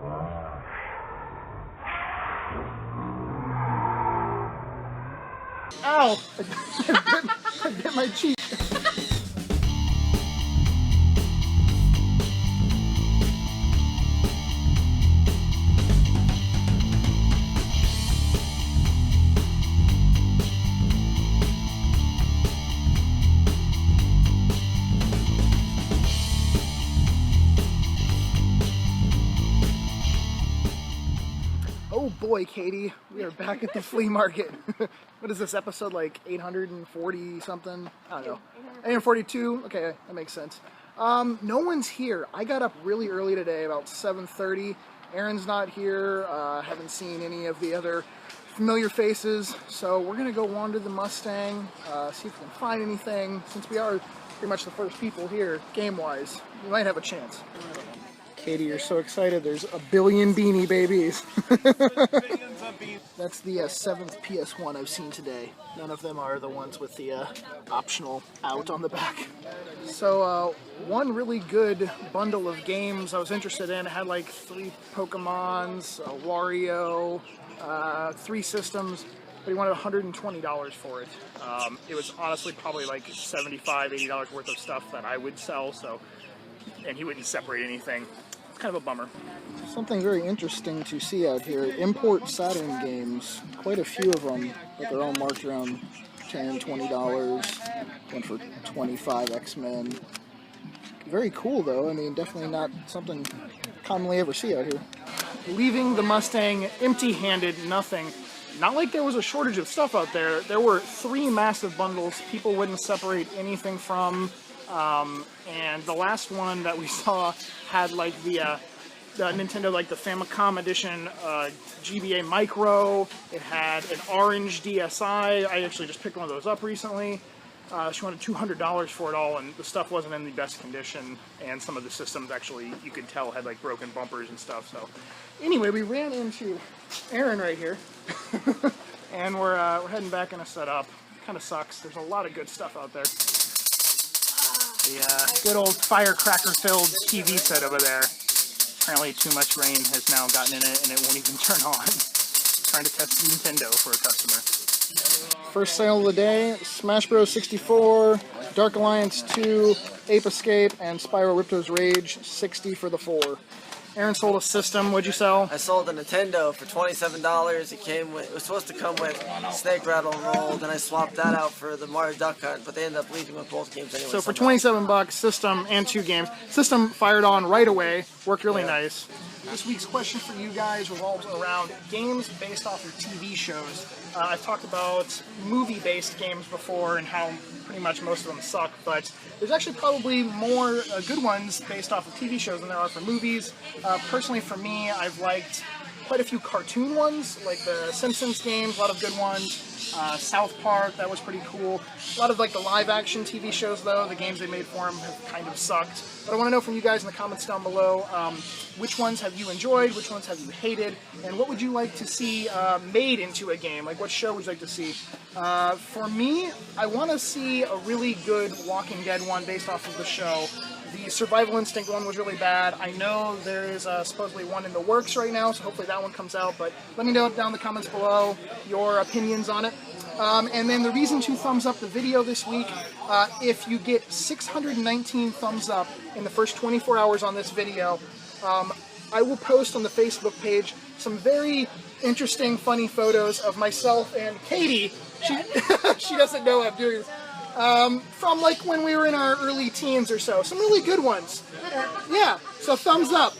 Ow! I bit my cheek. Oh boy, Katie, we are back at the flea market. What is this episode, like 840 something? I don't know. 842? Okay, that makes sense. No one's here. I got up really early today, about 7:30. Aaron's not here. Haven't seen any of the other familiar faces. So we're gonna go wander the Mustang, see if we can find anything. Since we are pretty much the first people here, game-wise, we might have a chance. Katie, you're so excited. There's a billion Beanie Babies. That's the 7th PS1 I've seen today. None of them are the ones with the optional out on the back. So one really good bundle of games I was interested in. It had like 3 Pokemons, a Wario, 3 systems, but he wanted $120 for it. It was honestly probably like $75, $80 worth of stuff that I would sell, so, and he wouldn't separate anything. It's kind of a bummer. Something very interesting to see out here. Import Saturn games. Quite a few of them, but they're all marked around $10, $20. One for $25, X-Men. Very cool though. I mean, definitely not something commonly ever see out here. Leaving the Mustang empty-handed, nothing. Not like there was a shortage of stuff out there. There were 3 massive bundles people wouldn't separate anything from. And the last one that we saw had like the Nintendo, like the Famicom edition GBA Micro. It had an orange DSi. I actually just picked one of those up recently. She wanted $200 for it all, and the stuff wasn't in the best condition. And some of the systems actually, you could tell, had like broken bumpers and stuff. So anyway, we ran into Aaron right here, and we're heading back in a setup. Kind of sucks. There's a lot of good stuff out there. The good old firecracker-filled TV set over there. Apparently too much rain has now gotten in it and it won't even turn on. Trying to test Nintendo for a customer. First sale of the day, Smash Bros. 64, Dark Alliance 2, Ape Escape, and Spyro Ripto's Rage, $60 for the 4. Aaron sold a system. What'd you sell? I sold a Nintendo for $27. It was supposed to come with Snake Rattle and Roll, then I swapped that out for the Mario Duck Hunt, but they ended up leaving with both games anyway. So for $27, system and 2 games. System fired on right away, worked really nice. This week's question for you guys revolves around games based off of TV shows. I've talked about movie-based games before and how pretty much most of them suck, but there's actually probably more good ones based off of TV shows than there are for movies. Personally, for me, I've liked quite a few cartoon ones, like the Simpsons games, a lot of good ones. South Park, that was pretty cool. A lot of like the live-action TV shows, though, the games they made for them have kind of sucked. But I want to know from you guys in the comments down below, which ones have you enjoyed, which ones have you hated, and what would you like to see made into a game? Like, what show would you like to see? For me, I want to see a really good Walking Dead one based off of the show. The Survival Instinct one was really bad. I know there is supposedly one in the works right now, so hopefully that one comes out, but let me know down in the comments below your opinions on it. And then the reason to thumbs up the video this week, if you get 619 thumbs up in the first 24 hours on this video, I will post on the Facebook page some very interesting, funny photos of myself and Katie. She doesn't know I'm doing this. From like when we were in our early teens or so. Some really good ones. Yeah, so thumbs up.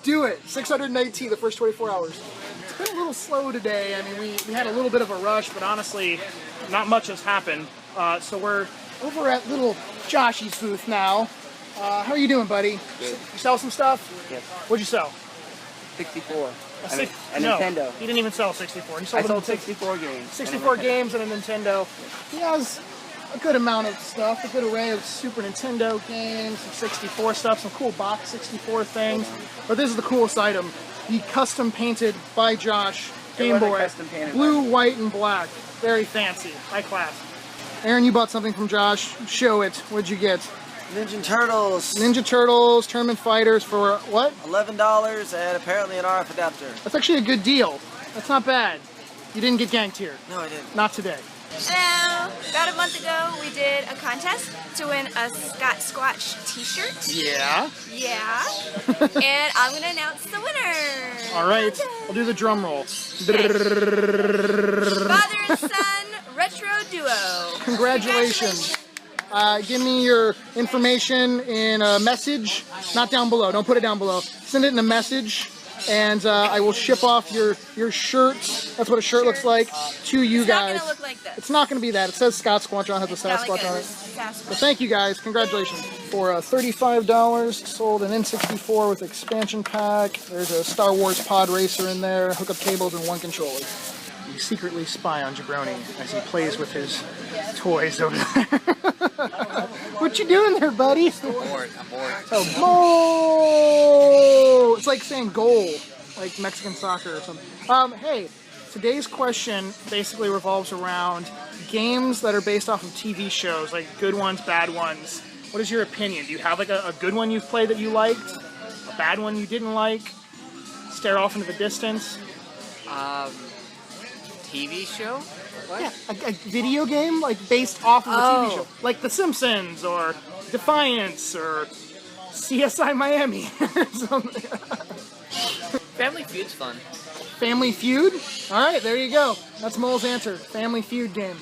Do it. 619 the first 24 hours. It's been a little slow today. I mean, we had a little bit of a rush, but honestly, not much has happened. So we're over at little Joshy's booth now. How are you doing, buddy? Good. You sell some stuff? Yes. What'd you sell? 64. A No, Nintendo. he didn't even sell 64. He I sold 64 games. 64 games and a Nintendo. He has a good amount of stuff, a good array of Super Nintendo games, some 64 stuff, some cool box 64 things. But this is the coolest item. The custom painted by Josh Game Boy. Blue, white, and black. Very fancy. High class. Aaron, you bought something from Josh. Show it. What'd you get? Ninja Turtles. Ninja Turtles, Tournament Fighters for what? $11 and apparently an RF adapter. That's actually a good deal. That's not bad. You didn't get ganked here. No, I didn't. Not today. Hello! About a month ago, we did a contest to win a Scottsquatch t-shirt. Yeah. Yeah. And I'm going to announce the winner. All right. I'll do the drum roll. Father and son retro duo. Congratulations. Give me your information in a message. Not down below. Don't put it down below. Send it in a message. And I will ship off your shirt. That's what a shirt looks like to you guys. It's not going to look like this. It's not going to be that. It says Scottsquatch on it. Has the Scottsquatch on it. But thank you guys. Congratulations. For $35, sold an N64 with expansion pack. There's a Star Wars pod racer in there, hookup cables, and one controller. You secretly spy on Jabroni as he plays with his toys over there. What you doing there, buddy? I'm bored. Oh, goal! It's like saying goal, like Mexican soccer or something. Hey, today's question basically revolves around games that are based off of TV shows, like good ones, bad ones. What is your opinion? Do you have like a good one you've played that you liked? A bad one you didn't like? Stare off into the distance? TV show? What? Yeah, a video game like based off of a TV show, like The Simpsons or Defiance or CSI Miami or something. Family Feud's fun. Family Feud? All right, there you go. That's Mole's answer. Family Feud game.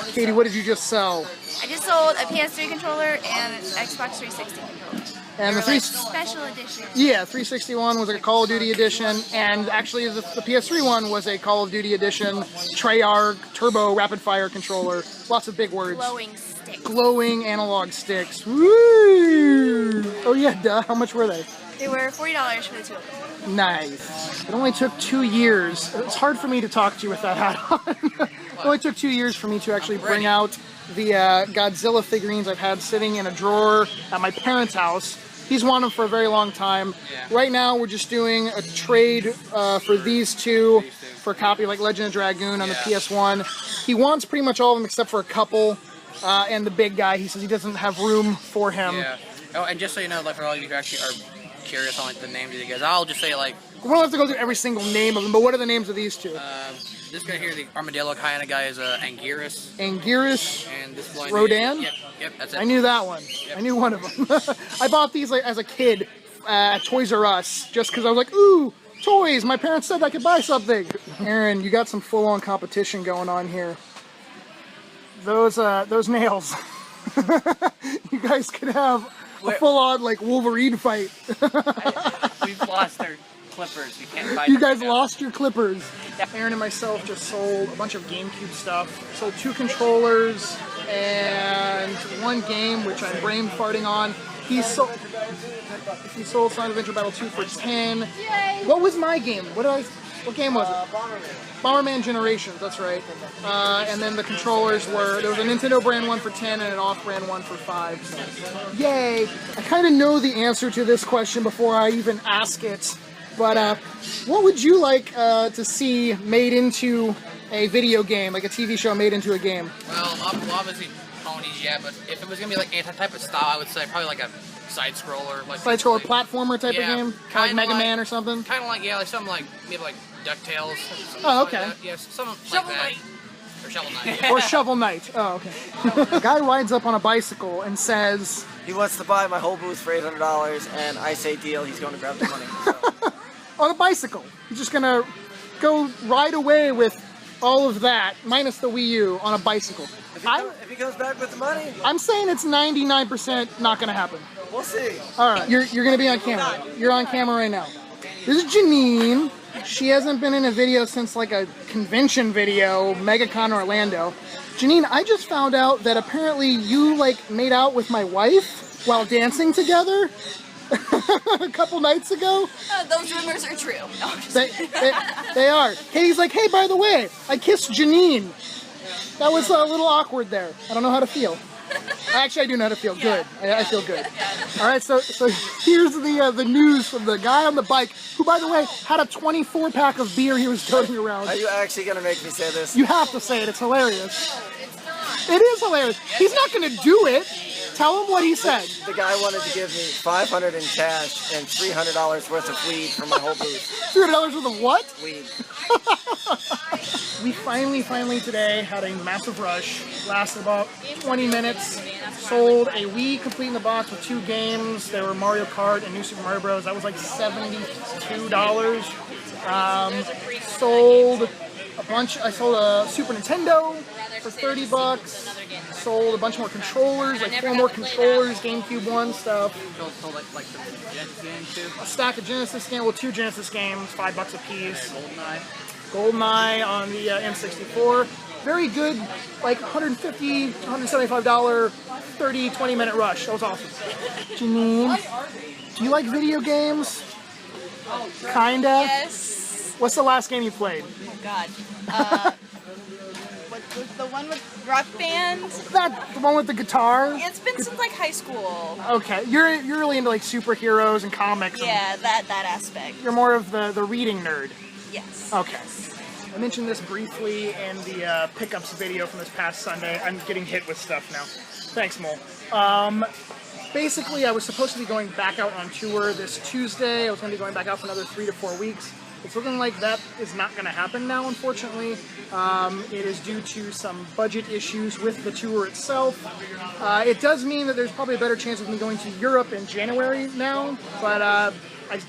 Katie, what did you just sell? I just sold a PS3 controller and an Xbox 360 controller. And the Special edition. Yeah, 361 was a Call of Duty edition, and actually the PS3 one was a Call of Duty edition, Treyarch Turbo Rapid Fire controller. Lots of big words. Glowing sticks. Glowing analog sticks. Woo! Oh yeah, duh. How much were they? They were $40 for the two of them. Nice. It only took 2 years. It's hard for me to talk to you with that hat on. It only took 2 years for me to actually bring out the Godzilla figurines I've had sitting in a drawer at my parents' house. He's wanted them for a very long time. Yeah. Right now, we're just doing a trade for these two for a copy like Legend of Dragoon on the PS1. He wants pretty much all of them except for a couple. And the big guy, he says he doesn't have room for him. Yeah. Oh, and just so you know, like for all you who actually are curious on like the names of the guys, I'll just say like. We don't have to go through every single name of them, but what are the names of these two? This guy here, the armadillo kind of guy, is Anguirus. Anguirus. And this one. Rodan? Yep, that's it. I knew that one. Yep. I knew one of them. I bought these like as a kid at Toys R Us just because I was like, ooh, toys. My parents said I could buy something. Aaron, you got some full-on competition going on here. Those nails. You guys could have a full-on like Wolverine fight. We've lost our clippers. We can't find You them guys right now. lost your clippers. Aaron and myself just sold a bunch of GameCube stuff. Sold 2 controllers and 1 game, which I'm brain farting on. He sold Sonic Adventure Battle 2 for 10. Yay! What was my game? What game was it? Bomberman Generations, that's right. And then the controllers there was a Nintendo brand one for 10 and an off-brand one for 5. So. Yay! I kind of know the answer to this question before I even ask it. But what would you like to see made into a video game, like a TV show made into a game? Well, obviously ponies, yeah, but if it was gonna be like any type of style, I would say probably like a side-scroller. Like Side-scroller platformer type of game? Kind of like Mega Man or something? Kind of like, yeah, like something like, maybe like DuckTales. Oh, okay. Like yes, something Shovel like that. Knight. Or Shovel Knight. Or Shovel Knight. Oh, okay. A guy rides up on a bicycle and says, He wants to buy my whole booth for $800, and I say deal, he's going to grab the money. So. on a bicycle. He's just gonna go ride away with all of that, minus the Wii U, on a bicycle. If he comes back with the money, I'm saying it's 99% not gonna happen. we'll see. All right, you're gonna be on camera. You're on camera right now. This is Janine. She hasn't been in a video since like a convention video, MegaCon Orlando. Janine, I just found out that apparently you like made out with my wife while dancing together a couple nights ago. Those rumors are true. No, They are. Katie's like, hey, by the way, I kissed Janine. That was a little awkward there. I don't know how to feel. Actually, I do know how to feel. Good. I feel good. All right, so here's the news from the guy on the bike, who, by the way, had a 24-pack of beer he was toting around. Are you actually going to make me say this? You have to say it. It's hilarious. it's not. It is hilarious. He's not going to do it. Tell him what he said. The guy wanted to give me $500 in cash and $300 worth of weed for my whole booth. $300 worth of what? Weed. We finally today had a massive rush. Lasted about 20 minutes. Sold a Wii complete in the box with 2 games. There were Mario Kart and New Super Mario Bros. That was like $72. Sold a bunch. I sold a Super Nintendo for $30. Sold a bunch more controllers, like 4 more controllers, GameCube One stuff. Sold like the Genesis game too. A stack of Genesis games, well, 2 Genesis games, $5 a piece. GoldenEye on the N64. Very good, like $150, $175, 30, 20-minute rush. That was awesome. Janine, do you like video games? Kinda? Yes. What's the last game you played? Oh God. What was the one with Rock Band? That, the one with the guitar? It's been since like high school. Okay, you're really into like superheroes and comics. Yeah, that aspect. You're more of the reading nerd. Yes. Okay. I mentioned this briefly in the pickups video from this past Sunday. I'm getting hit with stuff now. Thanks, Mole. Basically, I was supposed to be going back out on tour this Tuesday. I was going to be going back out for another 3 to 4 weeks. It's looking like that is not going to happen now, unfortunately. It is due to some budget issues with the tour itself. It does mean that there's probably a better chance of me going to Europe in January now, but I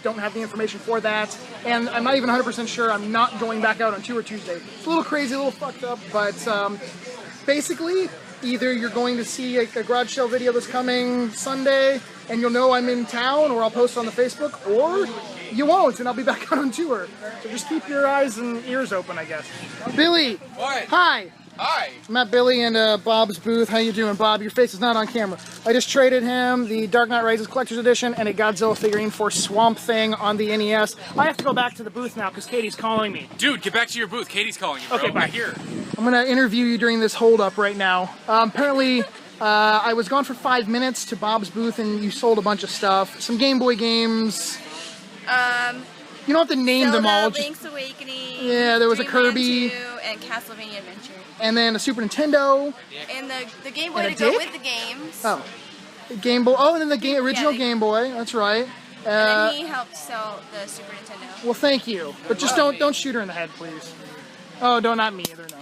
don't have the information for that. And I'm not even 100% sure I'm not going back out on tour Tuesday. It's a little crazy, a little fucked up, but basically, either you're going to see a garage sale video this coming Sunday, and you'll know I'm in town, or I'll post it on the Facebook, or you won't, and I'll be back out on tour. So just keep your eyes and ears open, I guess. Billy! What? Hi! Hi. I'm at Billy and Bob's booth. How you doing, Bob? Your face is not on camera. I just traded him the Dark Knight Rises Collector's Edition and a Godzilla figurine for Swamp Thing on the NES. I have to go back to the booth now because Katie's calling me. Dude, get back to your booth. Katie's calling you, bro. Okay, bye. Right here. I'm going to interview you during this hold-up right now. Apparently, I was gone for 5 minutes to Bob's booth and you sold a bunch of stuff. Some Game Boy games. You don't have to name Zelda, them all. Link's Awakening. Yeah, there was a Dreamland Kirby. 2, and Castlevania Adventure. And then a Super Nintendo. And the Game Boy And a to go dick? with the games. Oh. Game Boy. Oh, and then the original the- Game Boy. That's right. And then he helped sell the Super Nintendo. Well, thank you. But just don't shoot her in the head, please. Oh, not me either, no.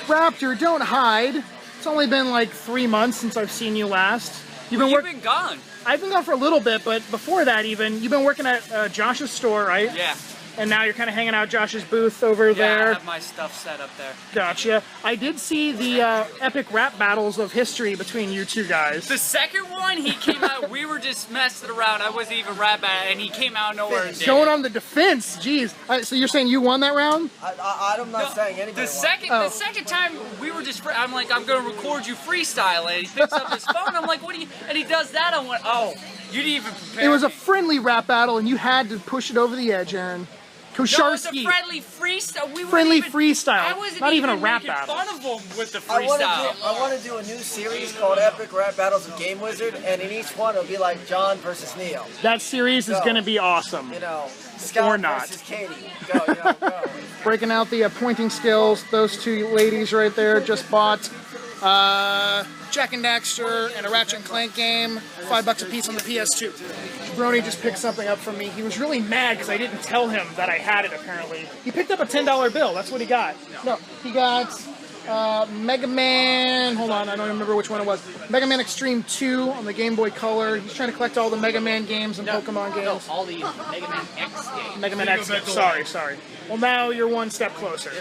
Raptor, don't hide. It's only been like 3 months since I've seen you last. You've been gone. I've been gone for a little bit, but before that even, you've been working at Josh's store, right? Yeah. And now you're kind of hanging out Josh's booth over I there. have my stuff set up there. Gotcha. I did see the epic rap battles of history between you two guys. The second one, he came out, we were just messing around. I wasn't even rap at it, and he came out of nowhere and did Going it. on the defense, jeez. So you're saying you won that round? I'm not saying anybody The won. second time we were just, I'm like, I'm gonna record you freestyle, and he picks up his phone. I'm like, what do you? And he does that. I went, oh, you didn't even prepare. It was a me. friendly rap battle, and you had to push it over the edge, Aaron. No, it's a Kosharsky. friendly freestyle. We Friendly weren't even, freestyle. I wasn't Not even a rap making battle. fun of him with the I freestyle. want to do a new series called Epic Rap Battles of Game Wizard, and in each one it'll be like John versus Neo. That series is Go. going to be awesome. You know, Scott Or not. versus Katie. Go. Breaking out the pointing skills. Those two ladies right there just bought Jack and Daxter and a Ratchet and Clank game. $5 a piece on the PS2. Brony just picked something up from me. He was really mad because I didn't tell him that I had it, apparently. He picked up a $10 bill. That's what he got. No, he got Mega Man... Hold on, I don't even remember which one it was. Mega Man Extreme 2 on the Game Boy Color. He's trying to collect all the Mega Man games and Pokemon games. All the Mega Man X games. Mega Man X. Sorry. Well, now you're one step closer.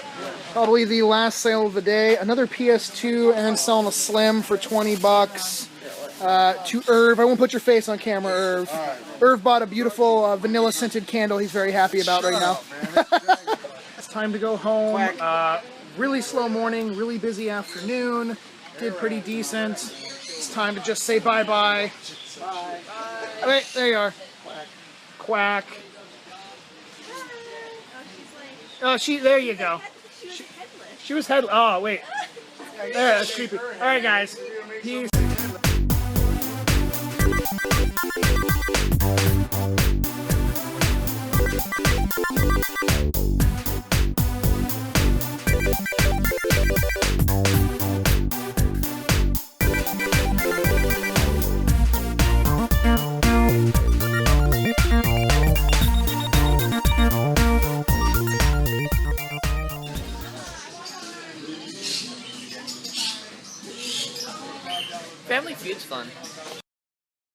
Probably the last sale of the day. Another PS2 and then selling a Slim for $20. To Irv. I won't put your face on camera, Irv. Irv bought a beautiful vanilla scented candle he's very happy about right now. It's time to go home. Really slow morning, really busy afternoon. Did pretty decent. It's time to just say bye-bye. Bye. Wait, there you are. Quack. Oh, there you go. She was headless. Oh, wait. There, that's creepy. All right, guys. Peace. Family Feud's fun.